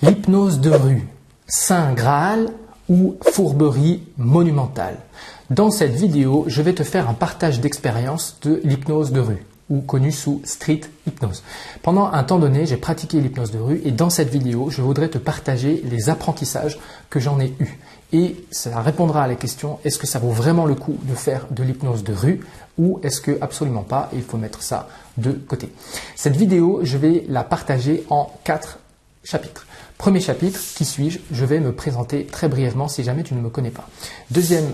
L'hypnose de rue, Saint Graal ou fourberie monumentale? Dans cette vidéo, je vais te faire un partage d'expérience de l'hypnose de rue, ou connue sous street hypnose. Pendant un temps donné, j'ai pratiqué l'hypnose de rue et dans cette vidéo, je voudrais te partager les apprentissages que j'en ai eus. Et ça répondra à la question, est-ce que ça vaut vraiment le coup de faire de l'hypnose de rue ou est-ce que absolument pas, et il faut mettre ça de côté. Cette vidéo, je vais la partager en 4 chapitres. Premier chapitre, qui suis-je? Je vais me présenter très brièvement si jamais tu ne me connais pas. Deuxième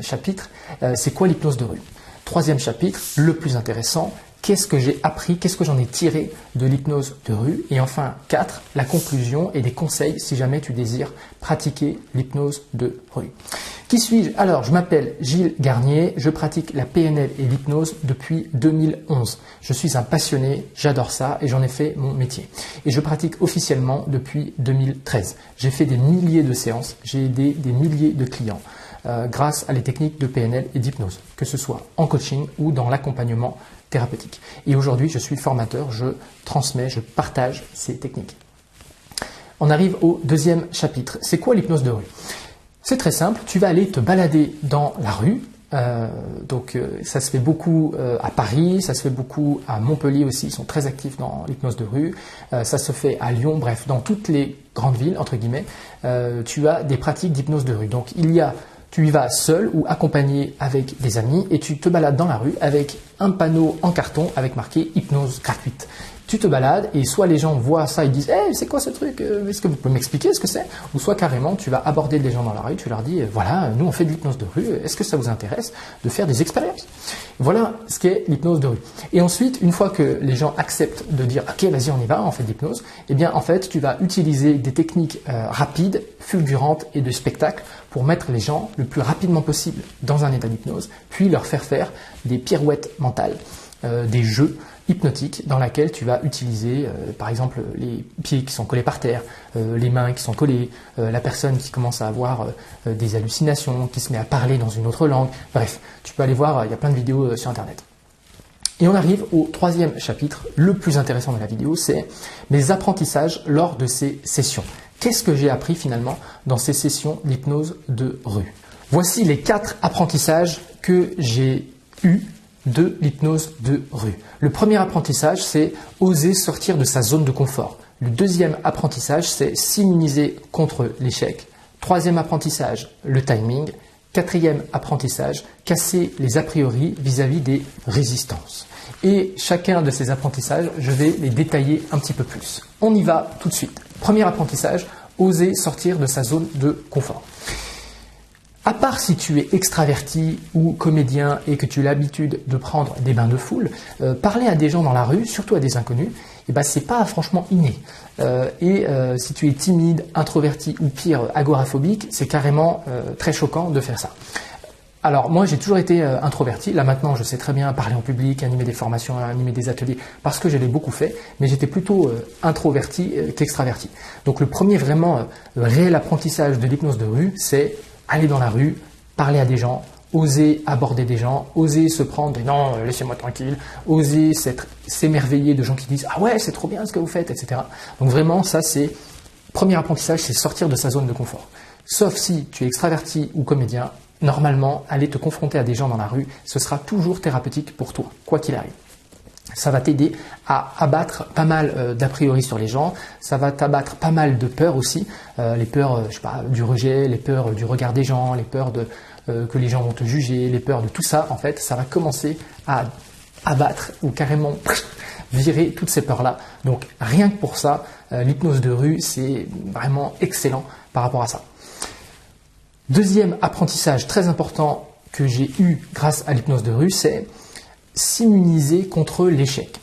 chapitre, c'est quoi l'hypnose de rue? Troisième chapitre, le plus intéressant, qu'est-ce que j'ai appris, qu'est-ce que j'en ai tiré de l'hypnose de rue? Et enfin, 4, la conclusion et des conseils si jamais tu désires pratiquer l'hypnose de rue. Qui suis-je? Alors, je m'appelle Gilles Garnier, je pratique la PNL et l'hypnose depuis 2011. Je suis un passionné, j'adore ça et j'en ai fait mon métier. Et je pratique officiellement depuis 2013. J'ai fait des milliers de séances, j'ai aidé des milliers de clients grâce à les techniques de PNL et d'hypnose, que ce soit en coaching ou dans l'accompagnement thérapeutique. Et aujourd'hui, je suis formateur, je transmets, je partage ces techniques. On arrive au deuxième chapitre. C'est quoi l'hypnose de rue? C'est très simple, tu vas aller te balader dans la rue. Ça se fait beaucoup à Paris, ça se fait beaucoup à Montpellier aussi, ils sont très actifs dans l'hypnose de rue. Ça se fait à Lyon, bref, dans toutes les grandes villes, entre guillemets, tu as des pratiques d'hypnose de rue. Donc tu y vas seul ou accompagné avec des amis et tu te balades dans la rue avec un panneau en carton avec marqué hypnose gratuite. Tu te balades et soit les gens voient ça et disent hey, c'est quoi ce truc? Est-ce que vous pouvez m'expliquer ce que c'est? Ou soit carrément tu vas aborder des gens dans la rue, tu leur dis voilà, nous on fait de l'hypnose de rue, est-ce que ça vous intéresse de faire des expériences? Voilà ce qu'est l'hypnose de rue. Et ensuite, une fois que les gens acceptent de dire ok vas-y on y va, on fait de l'hypnose, eh bien en fait tu vas utiliser des techniques rapides, fulgurantes et de spectacle pour mettre les gens le plus rapidement possible dans un état d'hypnose, puis leur faire des pirouettes mentales, des jeux hypnotique dans laquelle tu vas utiliser par exemple les pieds qui sont collés par terre, les mains qui sont collées, la personne qui commence à avoir des hallucinations, qui se met à parler dans une autre langue. Bref, tu peux aller voir, il y a plein de vidéos sur internet. Et on arrive au troisième chapitre, le plus intéressant de la vidéo, c'est mes apprentissages lors de ces sessions. Qu'est-ce que j'ai appris finalement dans ces sessions d'hypnose de rue? Voici les 4 apprentissages que j'ai eus de l'hypnose de rue. Le premier apprentissage, c'est oser sortir de sa zone de confort. Le deuxième apprentissage, c'est s'immuniser contre l'échec. Troisième apprentissage, le timing. Quatrième apprentissage, casser les a priori vis-à-vis des résistances. Et chacun de ces apprentissages, je vais les détailler un petit peu plus. On y va tout de suite. Premier apprentissage, oser sortir de sa zone de confort. À part si tu es extraverti ou comédien et que tu as l'habitude de prendre des bains de foule, parler à des gens dans la rue, surtout à des inconnus, c'est pas franchement inné. Si tu es timide, introverti ou pire, agoraphobique, c'est carrément très choquant de faire ça. Alors moi j'ai toujours été introverti, là maintenant je sais très bien parler en public, animer des formations, animer des ateliers parce que je l'ai beaucoup fait, mais j'étais plutôt introverti qu'extraverti. Donc le premier vraiment réel apprentissage de l'hypnose de rue, c'est aller dans la rue, parler à des gens, oser aborder des gens, oser se prendre « non, laissez-moi tranquille », oser s'émerveiller de gens qui disent « ah ouais, c'est trop bien ce que vous faites », etc. Donc vraiment, ça c'est, premier apprentissage, c'est sortir de sa zone de confort. Sauf si tu es extraverti ou comédien, normalement, aller te confronter à des gens dans la rue, ce sera toujours thérapeutique pour toi, quoi qu'il arrive. Ça va t'aider à abattre pas mal d'a priori sur les gens, ça va t'abattre pas mal de peurs aussi, les peurs du rejet, les peurs du regard des gens, les peurs que les gens vont te juger, les peurs de tout ça, en fait, ça va commencer à abattre ou carrément virer toutes ces peurs-là. Donc rien que pour ça, l'hypnose de rue, c'est vraiment excellent par rapport à ça. Deuxième apprentissage très important que j'ai eu grâce à l'hypnose de rue, c'est s'immuniser contre l'échec.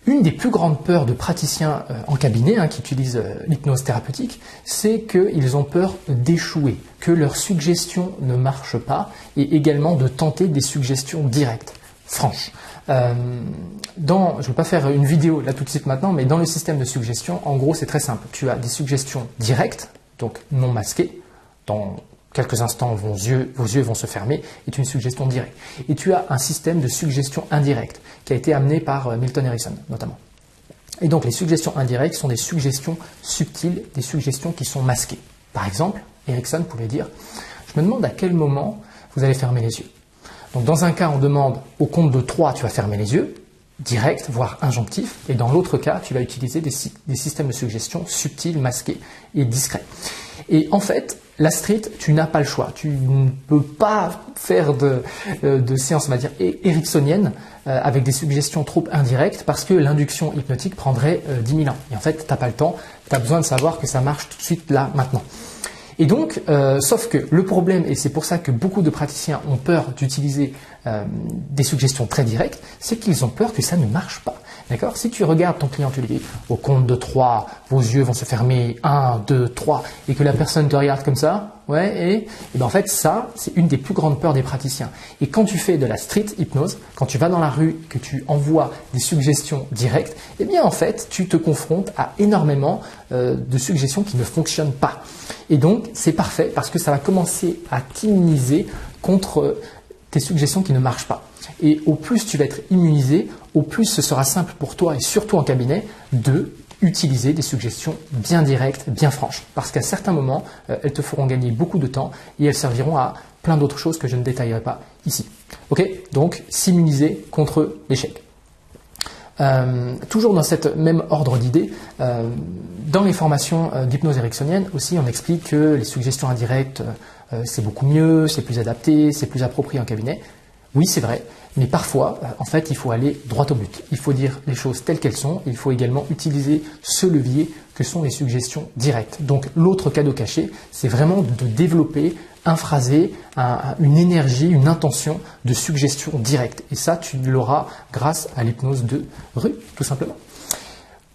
Une des plus grandes peurs de praticiens en cabinet qui utilisent l'hypnose thérapeutique, c'est qu'ils ont peur d'échouer, que leurs suggestions ne marchent pas et également de tenter des suggestions directes, franches. Je ne vais pas faire une vidéo là tout de suite maintenant, mais dans le système de suggestion, en gros c'est très simple. Tu as des suggestions directes, donc non masquées, dans quelques instants, vos yeux vont se fermer, est une suggestion directe. Et tu as un système de suggestion indirecte qui a été amené par Milton Erickson notamment. Et donc les suggestions indirectes sont des suggestions subtiles, des suggestions qui sont masquées. Par exemple, Erickson pouvait dire « Je me demande à quel moment vous allez fermer les yeux ». Donc dans un cas, on demande au compte de 3, tu vas fermer les yeux, direct, voire injonctif, et dans l'autre cas, tu vas utiliser des systèmes de suggestion subtils, masqués et discrets. Et en fait, la street, tu n'as pas le choix. Tu ne peux pas faire de séance, on va dire, ericksonienne avec des suggestions trop indirectes parce que l'induction hypnotique prendrait 10 000 ans. Et en fait, tu n'as pas le temps, tu as besoin de savoir que ça marche tout de suite là, maintenant. Et donc, sauf que le problème, et c'est pour ça que beaucoup de praticiens ont peur d'utiliser des suggestions très directes, c'est qu'ils ont peur que ça ne marche pas. D'accord? Si tu regardes ton client, tu lui dis au compte de 3, vos yeux vont se fermer, 1, 2, 3, et que la personne te regarde comme ça, ouais, et ben en fait, ça, c'est une des plus grandes peurs des praticiens. Et quand tu fais de la street hypnose, quand tu vas dans la rue, que tu envoies des suggestions directes, eh bien en fait, tu te confrontes à énormément de suggestions qui ne fonctionnent pas. Et donc, c'est parfait parce que ça va commencer à t'immuniser contre tes suggestions qui ne marchent pas. Et au plus tu vas être immunisé, au plus ce sera simple pour toi et surtout en cabinet de utiliser des suggestions bien directes, bien franches. Parce qu'à certains moments, elles te feront gagner beaucoup de temps et elles serviront à plein d'autres choses que je ne détaillerai pas ici. Ok? Donc, s'immuniser contre l'échec. Toujours dans cet même ordre d'idées, dans les formations d'hypnose ericksonienne aussi, on explique que les suggestions indirectes, c'est beaucoup mieux, c'est plus adapté, c'est plus approprié en cabinet. Oui, c'est vrai, mais parfois, en fait, il faut aller droit au but. Il faut dire les choses telles qu'elles sont. Il faut également utiliser ce levier que sont les suggestions directes. Donc, l'autre cadeau caché, c'est vraiment de développer un phrasé, une énergie, une intention de suggestion directe. Et ça, tu l'auras grâce à l'hypnose de rue, tout simplement.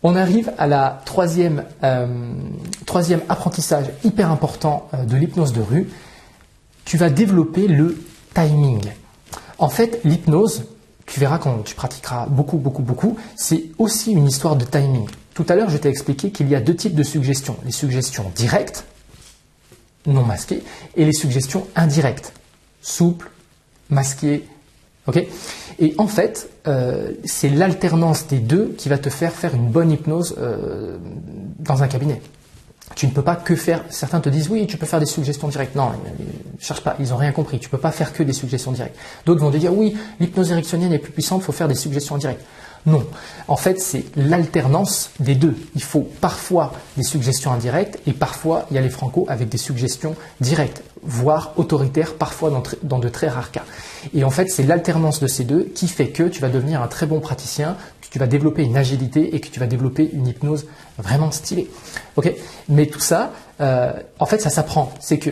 On arrive à la troisième apprentissage hyper important de l'hypnose de rue. Tu vas développer le timing. En fait, l'hypnose, tu verras quand tu pratiqueras beaucoup, c'est aussi une histoire de timing. Tout à l'heure, je t'ai expliqué qu'il y a deux types de suggestions. Les suggestions directes, non masquées, et les suggestions indirectes, souples, masquées. Okay ? Et en fait, c'est l'alternance des deux qui va te faire une bonne hypnose dans un cabinet. Tu ne peux pas que faire, certains te disent oui, tu peux faire des suggestions directes. Non, ne cherche pas, ils n'ont rien compris. Tu ne peux pas faire que des suggestions directes. D'autres vont te dire oui, l'hypnose ericksonienne est plus puissante, il faut faire des suggestions directes. Non, en fait, c'est l'alternance des deux. Il faut parfois des suggestions indirectes et parfois il y a les francos avec des suggestions directes, voire autoritaires, parfois dans de très rares cas. Et en fait, c'est l'alternance de ces deux qui fait que tu vas devenir un très bon praticien, que tu vas développer une agilité et que tu vas développer une hypnose vraiment stylée. Okay ? Mais tout ça, en fait, ça s'apprend. C'est que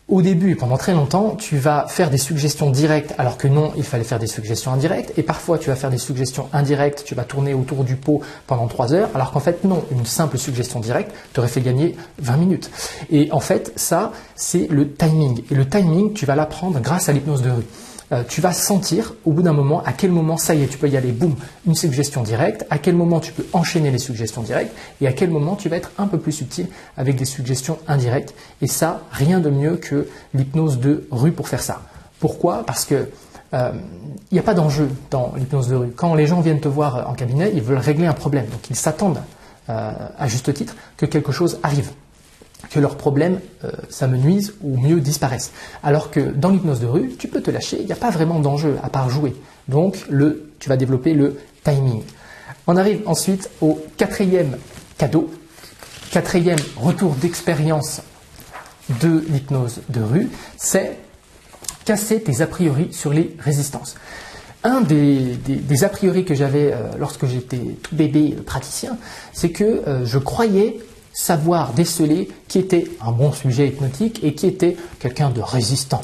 au début et pendant très longtemps, tu vas faire des suggestions directes alors que non, il fallait faire des suggestions indirectes. Et parfois, tu vas faire des suggestions indirectes, tu vas tourner autour du pot pendant 3 heures alors qu'en fait, non, une simple suggestion directe t'aurait fait gagner 20 minutes. Et en fait, ça, c'est le timing. Et le timing, tu vas l'apprendre grâce à l'hypnose de rue. Tu vas sentir au bout d'un moment à quel moment ça y est, tu peux y aller, boum, une suggestion directe, à quel moment tu peux enchaîner les suggestions directes et à quel moment tu vas être un peu plus subtil avec des suggestions indirectes. Et ça, rien de mieux que l'hypnose de rue pour faire ça. Pourquoi ? Parce que il n'y a pas d'enjeu dans l'hypnose de rue. Quand les gens viennent te voir en cabinet, ils veulent régler un problème. Donc ils s'attendent, à juste titre, que quelque chose arrive, que leurs problèmes s'amenuisent ou mieux disparaissent. Alors que dans l'hypnose de rue, tu peux te lâcher, il n'y a pas vraiment d'enjeu à part jouer. Donc tu vas développer le timing. On arrive ensuite au quatrième cadeau, quatrième retour d'expérience de l'hypnose de rue, c'est casser tes a priori sur les résistances. Un des a priori que j'avais lorsque j'étais tout bébé praticien, c'est que je croyais savoir déceler qui était un bon sujet hypnotique et qui était quelqu'un de résistant.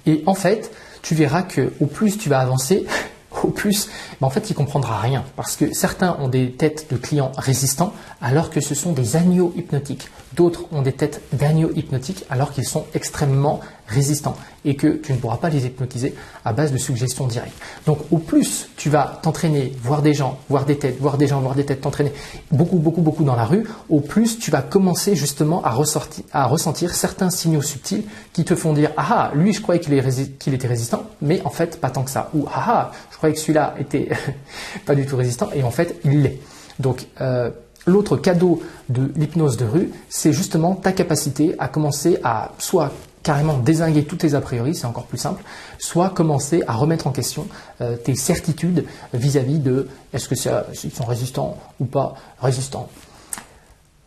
Et en fait, tu verras que au plus tu vas avancer, au plus, en fait, il ne comprendra rien. Parce que certains ont des têtes de clients résistants alors que ce sont des agneaux hypnotiques. D'autres ont des têtes d'agneaux hypnotiques alors qu'ils sont extrêmement résistants et que tu ne pourras pas les hypnotiser à base de suggestions directes. Donc, au plus tu vas t'entraîner, voir des gens, voir des têtes, voir des gens, voir des têtes, t'entraîner beaucoup dans la rue, au plus tu vas commencer justement à ressentir certains signaux subtils qui te font dire « Ah, lui, je croyais qu'il était résistant, mais en fait, pas tant que ça. » Ou « Ah, je croyais que celui-là était pas du tout résistant et en fait, il l'est. » Donc, l'autre cadeau de l'hypnose de rue, c'est justement ta capacité à commencer à soit carrément dézinguer tous tes a priori, c'est encore plus simple, soit commencer à remettre en question tes certitudes vis-à-vis de est-ce que ils sont résistants ou pas résistants.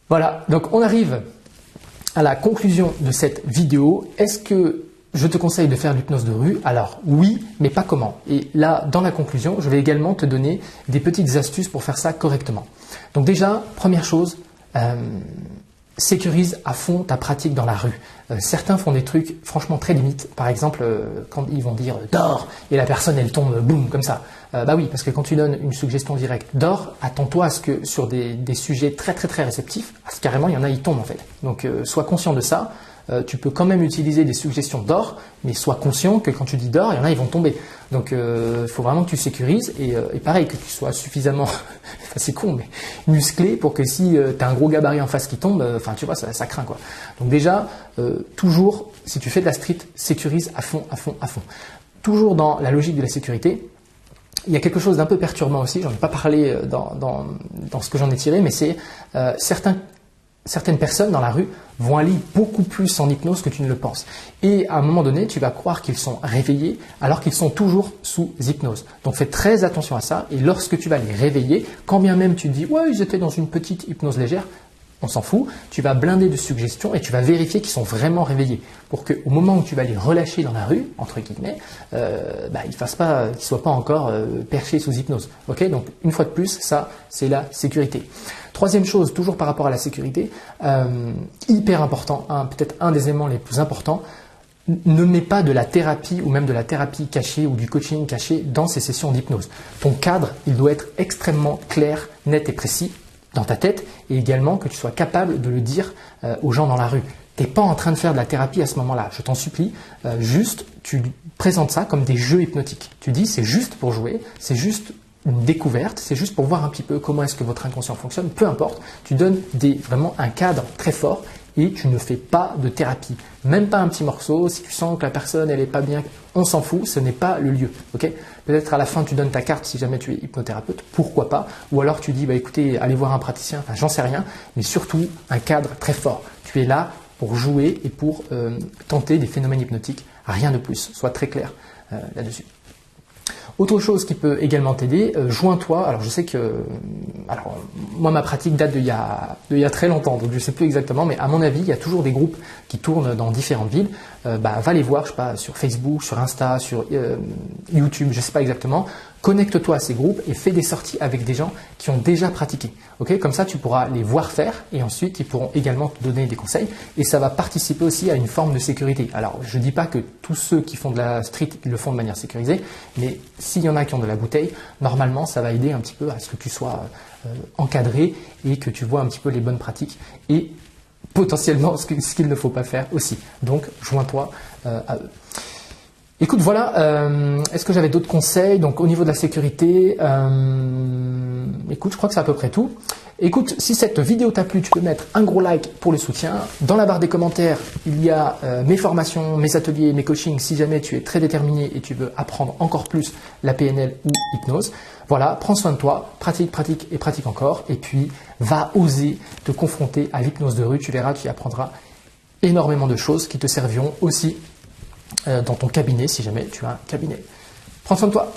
Voilà, donc on arrive à la conclusion de cette vidéo. Est-ce que je te conseille de faire l'hypnose de rue? Alors oui, mais pas comment. Et là, dans la conclusion, je vais également te donner des petites astuces pour faire ça correctement. Donc déjà, première chose, sécurise à fond ta pratique dans la rue. Certains font des trucs franchement très limites. Par exemple, quand ils vont dire « dors » et la personne elle tombe boum comme ça. Bah oui, parce que quand tu donnes une suggestion directe « dors », attends-toi à ce que sur des sujets très réceptifs, parce que carrément il y en a, ils tombent en fait. Donc sois conscient de ça. Tu peux quand même utiliser des suggestions d'or, mais sois conscient que quand tu dis d'or, il y en a, ils vont tomber. Donc, il faut vraiment que tu sécurises et pareil, que tu sois suffisamment, enfin, c'est con, mais musclé pour que si tu as un gros gabarit en face qui tombe, enfin, tu vois, ça craint quoi. Donc déjà, toujours, si tu fais de la street, sécurise à fond. Toujours dans la logique de la sécurité. Il y a quelque chose d'un peu perturbant aussi, j'en ai pas parlé dans ce que j'en ai tiré, mais c'est certaines personnes dans la rue vont aller beaucoup plus en hypnose que tu ne le penses. Et à un moment donné, tu vas croire qu'ils sont réveillés alors qu'ils sont toujours sous hypnose. Donc fais très attention à ça. Et lorsque tu vas les réveiller, quand bien même tu dis « ouais, ils étaient dans une petite hypnose légère », on s'en fout, tu vas blinder de suggestions et tu vas vérifier qu'ils sont vraiment réveillés pour qu'au moment où tu vas les relâcher dans la rue, entre guillemets, ils ne soient pas encore perchés sous hypnose. Okay, donc une fois de plus, ça c'est la sécurité. Troisième chose, toujours par rapport à la sécurité, hyper important, peut-être un des éléments les plus importants, ne mets pas de la thérapie ou même de la thérapie cachée ou du coaching caché dans ces sessions d'hypnose. Ton cadre, il doit être extrêmement clair, net et précis dans ta tête et également que tu sois capable de le dire aux gens dans la rue. Tu n'es pas en train de faire de la thérapie à ce moment-là, je t'en supplie, juste tu présentes ça comme des jeux hypnotiques. Tu dis c'est juste pour jouer, c'est juste une découverte, c'est juste pour voir un petit peu comment est-ce que votre inconscient fonctionne, peu importe, tu donnes vraiment un cadre très fort et tu ne fais pas de thérapie, même pas un petit morceau, si tu sens que la personne elle est pas bien, on s'en fout, ce n'est pas le lieu, ok? Peut-être à la fin tu donnes ta carte si jamais tu es hypnothérapeute, pourquoi pas, ou alors tu dis bah écoutez, allez voir un praticien, enfin j'en sais rien, mais surtout un cadre très fort, tu es là pour jouer et pour tenter des phénomènes hypnotiques, rien de plus, sois très clair là-dessus. Autre chose qui peut également t'aider, joins-toi. Alors je sais que, moi ma pratique date d'il y a très longtemps, donc je ne sais plus exactement, mais à mon avis, il y a toujours des groupes qui tournent dans différentes villes. Va les voir, je sais pas, sur Facebook, sur Insta, sur YouTube, je ne sais pas exactement. Connecte-toi à ces groupes et fais des sorties avec des gens qui ont déjà pratiqué. Okay, comme ça, tu pourras les voir faire et ensuite, ils pourront également te donner des conseils et ça va participer aussi à une forme de sécurité. Alors, je ne dis pas que tous ceux qui font de la street ils le font de manière sécurisée, mais s'il y en a qui ont de la bouteille, normalement, ça va aider un petit peu à ce que tu sois encadré et que tu vois un petit peu les bonnes pratiques et potentiellement ce qu'il ne faut pas faire aussi. Donc, joins-toi à eux. Écoute, voilà, est-ce que j'avais d'autres conseils? Donc au niveau de la sécurité, écoute, je crois que c'est à peu près tout. Écoute, si cette vidéo t'a plu, tu peux mettre un gros like pour le soutien. Dans la barre des commentaires, il y a mes formations, mes ateliers, mes coachings, si jamais tu es très déterminé et tu veux apprendre encore plus la PNL ou hypnose. Voilà, prends soin de toi, pratique et pratique encore. Et puis, va oser te confronter à l'hypnose de rue. Tu verras, tu y apprendras énormément de choses qui te serviront aussi dans ton cabinet, si jamais tu as un cabinet. Prends soin de toi.